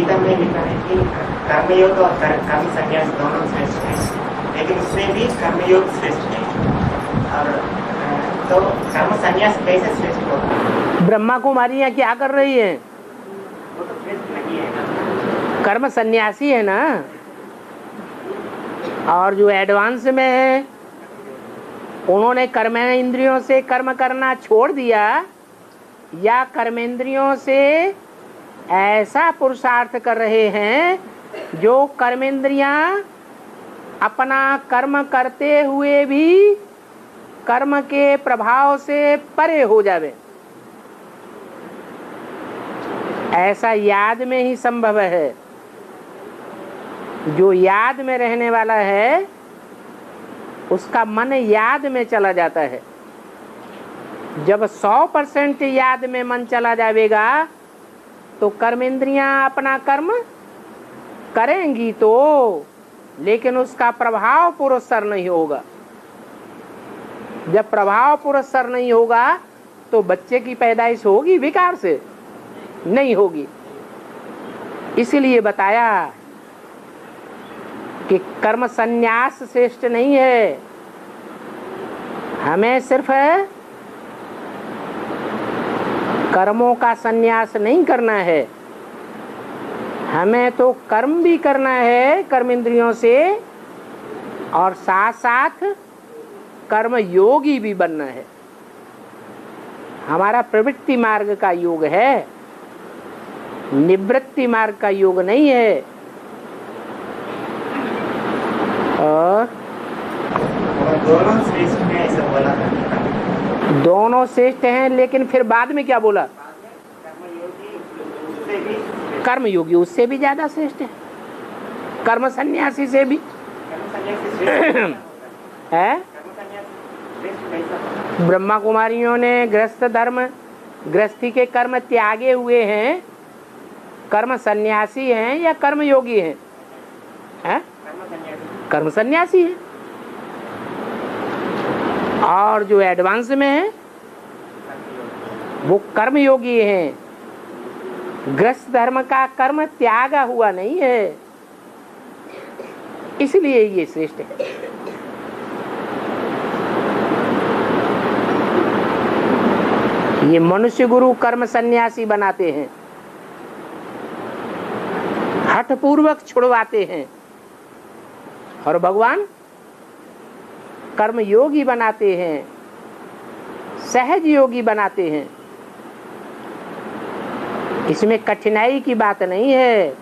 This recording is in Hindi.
गीता में लिखा है कि कर्मयोग और कर्म संन्यास दोनों श्रेष्ठ है, लेकिन उससे भी कर्मयोग श्रेष्ठ है। और तो कर्म संन्यास कैसे श्रेष्ठ होगा? ब्रह्मा कुमारियाँ क्या कर रही हैं? वो तो श्रेष्ठ नहीं है। कर्म सन्यासी है ना। और जो एडवांस में है उन्होंने कर्म इंद्रियों से कर्म करना छोड़ दिया, या कर्मेंद्रियों से ऐसा पुरुषार्थ कर रहे हैं जो कर्मेंद्रियां अपना कर्म करते हुए भी कर्म के प्रभाव से परे हो जावे। ऐसा याद में ही संभव है। जो याद में रहने वाला है उसका मन याद में चला जाता है। जब 100% याद में मन चला जाएगा तो कर्मेंद्रियां अपना कर्म करेंगी तो, लेकिन उसका प्रभाव पुरस्सर नहीं होगा। जब प्रभाव पुरस्सर नहीं होगा तो बच्चे की पैदाइश होगी विकार से? नहीं होगी। इसलिए बताया कि कर्म संन्यास श्रेष्ठ नहीं है। हमें सिर्फ कर्मों का संन्यास नहीं करना है, हमें तो कर्म भी करना है कर्म इंद्रियों से, और साथ साथ कर्म योगी भी बनना है। हमारा प्रवृत्ति मार्ग का योग है, निवृत्ति मार्ग का योग नहीं है। और दोनों श्रेष्ठ हैं ऐसा बोला था। दोनों श्रेष्ठ हैं, लेकिन फिर बाद में क्या बोला? कर्मयोगी उससे भी ज्यादा श्रेष्ठ है, कर्म सन्यासी से भी है। ब्रह्मा कुमारियों ने गृहस्थ धर्म, गृहस्थी के कर्म त्यागे हुए हैं, कर्म सन्यासी हैं या कर्मयोगी हैं? कर्म सन्यासी है। और जो एडवांस में है वो कर्मयोगी हैं। गृहस्थ धर्म का कर्म त्यागा हुआ नहीं है, इसलिए ये श्रेष्ठ है। ये मनुष्य गुरु कर्म सन्यासी बनाते हैं, हठ पूर्वक छुड़वाते हैं, और भगवान कर्म योगी बनाते हैं, सहज योगी बनाते हैं। इसमें कठिनाई की बात नहीं है।